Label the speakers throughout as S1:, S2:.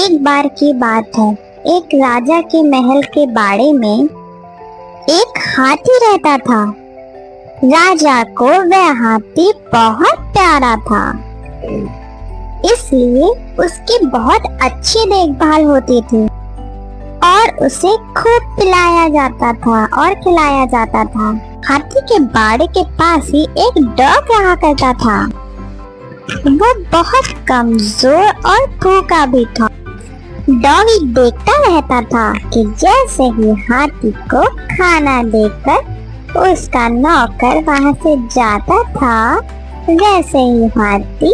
S1: एक बार की बात है, एक राजा के महल के बाड़े में एक हाथी रहता था। राजा को वह हाथी बहुत प्यारा था, इसलिए उसकी बहुत अच्छी देखभाल होती थी और उसे खूब पिलाया जाता था और खिलाया जाता था। हाथी के बाड़े के पास ही एक डॉग रहा करता था। वो बहुत कमजोर और भूखा भी था। डॉगी देखता रहता था कि जैसे ही हाथी को खाना देकर उसका नौकर वहां से जाता था, वैसे ही हाथी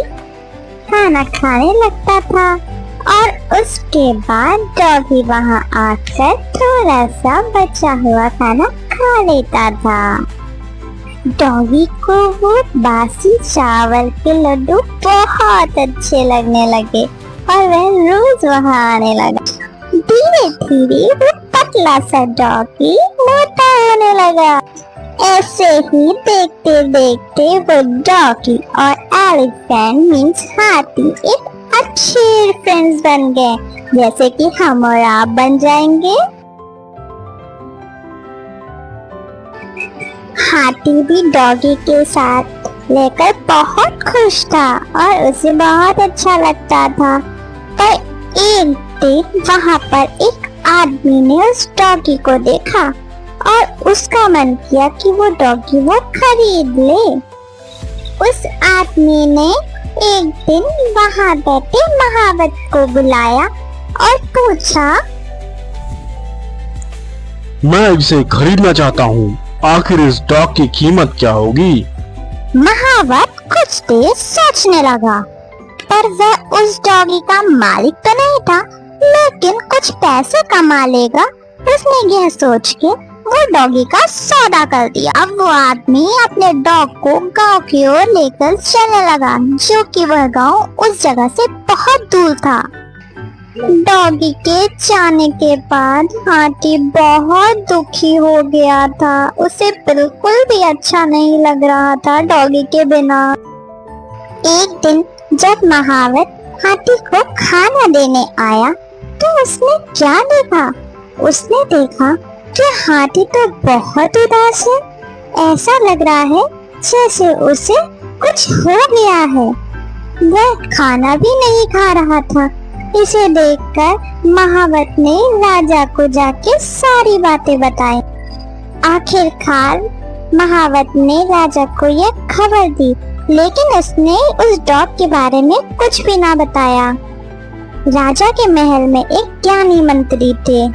S1: खाना खाने लगता था और उसके बाद डॉगी वहां आकर थोड़ा सा बचा हुआ खाना खा लेता था। डॉगी को वो बासी चावल के लड्डू बहुत अच्छे लगने लगे और वह रोज वहां आने लगा। धीरे धीरे वो पतला सा डॉगी मोटा होने लगा। ऐसे ही देखते देखते वो डॉगी और एलिफेंट मीन्स हाथी एक अच्छे फ्रेंड्स बन गए, जैसे कि हम और आप बन जाएंगे। हाथी भी डॉगी के साथ लेकर बहुत खुश था और उसे बहुत अच्छा लगता था। पर एक दिन वहां पर एक आदमी ने उस डॉगी को देखा और उसका मन किया कि वो डॉगी वो खरीद ले। उस आदमी ने एक दिन वहां बैठे महावत को बुलाया और पूछा,
S2: मैं इसे खरीदना चाहता हूँ, आखिर इस डॉग की कीमत क्या होगी?
S1: महावत कुछ देर सोचने लगा, पर वह उस डॉगी का मालिक तो नहीं था, लेकिन कुछ पैसे कमा लेगा। उसने यह सोच के वो डॉगी का सौदा कर दिया। अब वो आदमी अपने डॉग को गांव की ओर लेकर चलने लगा, जो कि वह गांव उस जगह से बहुत दूर था। डॉगी के जाने के बाद हाथी बहुत दुखी हो गया था। उसे बिल्कुल भी अच्छा नहीं लग रहा था डॉगी के बिना। एक दिन जब महावत हाथी को खाना देने आया तो उसने क्या देखा? उसने देखा कि हाथी तो बहुत उदास है। ऐसा लग रहा है जैसे उसे कुछ हो गया है। वह खाना भी नहीं खा रहा था। इसे देखकर महावत ने राजा को जाके सारी बातें बताई। आखिरकार महावत ने राजा को यह खबर दी, लेकिन उसने उस डॉग के बारे में कुछ भी ना बताया। राजा के महल में एक ज्ञानी मंत्री थे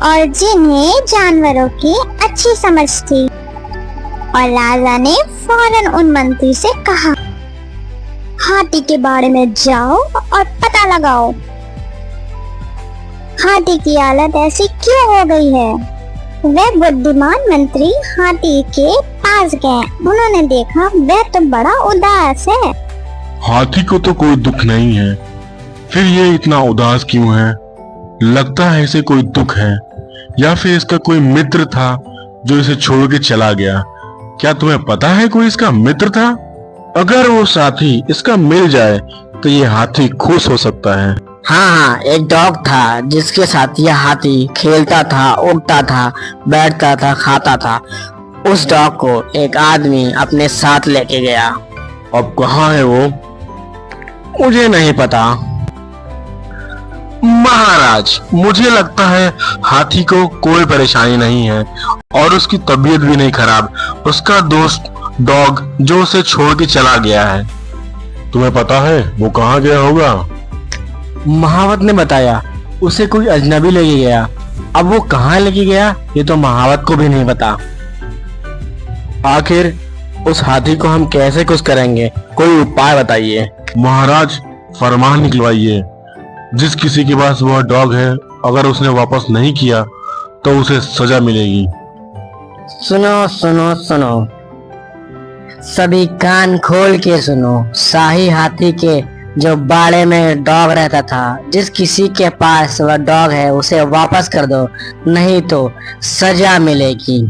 S1: और जिन्हें जानवरों की अच्छी समझ थी, और राजा ने फौरन उन मंत्री से कहा, हाथी के बारे में जाओ और पता लगाओ हाथी की हालत ऐसी क्यों हो गई है। वह बुद्धिमान मंत्री हाथी के पास गए। उन्होंने देखा वह तो बड़ा उदास है।
S2: हाथी को तो कोई दुख नहीं है, फिर ये इतना उदास क्यों है? लगता है इसे कोई दुख है, या फिर इसका कोई मित्र था जो इसे छोड़ के चला गया। क्या तुम्हें पता है कोई इसका मित्र था? अगर वो साथी इसका मिल जाए तो ये हाथी खुश हो सकता है।
S3: हाँ, एक डॉग था जिसके साथ यह हाथी खेलता था, उड़ता था, बैठता था, खाता था। उस डॉग को एक आदमी अपने साथ लेके गया।
S2: अब कहाँ है वो?
S3: मुझे नहीं पता।
S2: महाराज, मुझे लगता है हाथी को कोई परेशानी नहीं है और उसकी तबीयत भी नहीं खराब। उसका दोस्त डॉग जो उसे छोड़ के चला गया है। तुम्हें पता है वो कहाँ गया होगा?
S3: महावत ने बताया उसे कोई अजनबी लेके गया। अब वो कहाँ लेके गया ये तो महावत को भी नहीं पता। आखिर उस हाथी को हम कैसे खुश करेंगे? कोई उपाय बताइए।
S2: महाराज, फरमान निकलवाइए। जिस किसी के पास वह डॉग है, अगर उसने वापस नहीं किया तो उसे सजा मिलेगी।
S3: सुनो सुनो सुनो, सभी कान खोल के सुनो। शाही हाथी के जो बाड़े में डॉग रहता था, जिस किसी के पास वह डॉग है उसे वापस कर दो, नहीं तो सजा मिलेगी।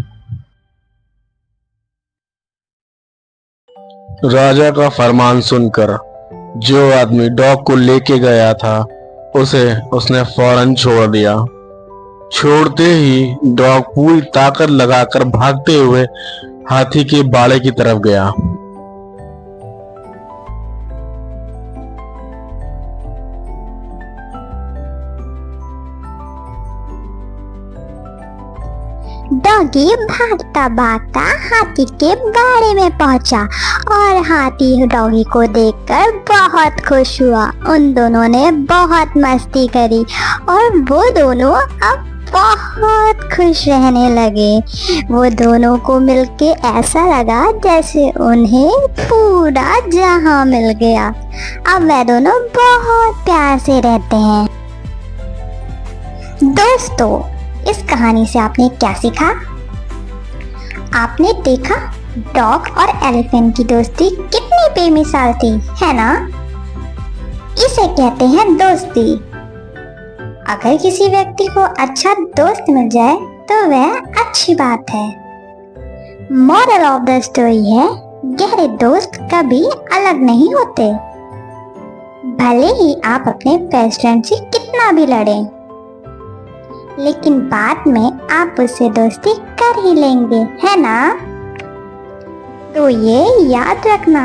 S2: राजा का फरमान सुनकर जो आदमी डॉग को लेके गया था उसे उसने फौरन छोड़ दिया। छोड़ते ही डॉग पूरी ताकत लगाकर भागते हुए हाथी के बाड़े की तरफ गया।
S1: डॉगी भागता भागता हाथी के बाड़े में पहुंचा और हाथी डॉगी को देखकर बहुत खुश हुआ। उन दोनों ने बहुत मस्ती करी और वो दोनों अब बहुत खुश रहने लगे। वो दोनों को मिलके ऐसा लगा जैसे उन्हें पूरा जहां मिल गया। अब वे दोनों बहुत प्यार से रहते हैं। दोस्तों, इस कहानी से आपने क्या सीखा? आपने देखा डॉग और एलिफेंट की दोस्ती कितनी बेमिसाल थी, है ना? इसे कहते हैं दोस्ती। अगर किसी व्यक्ति को अच्छा दोस्त मिल जाए तो वह अच्छी बात है। मॉरल ऑफ द स्टोरी है, गहरे दोस्त कभी अलग नहीं होते। भले ही आप अपने बेस्ट फ्रेंड से कितना भी लड़ें, लेकिन बाद में आप उससे दोस्ती कर ही लेंगे, है ना? तो ये याद रखना।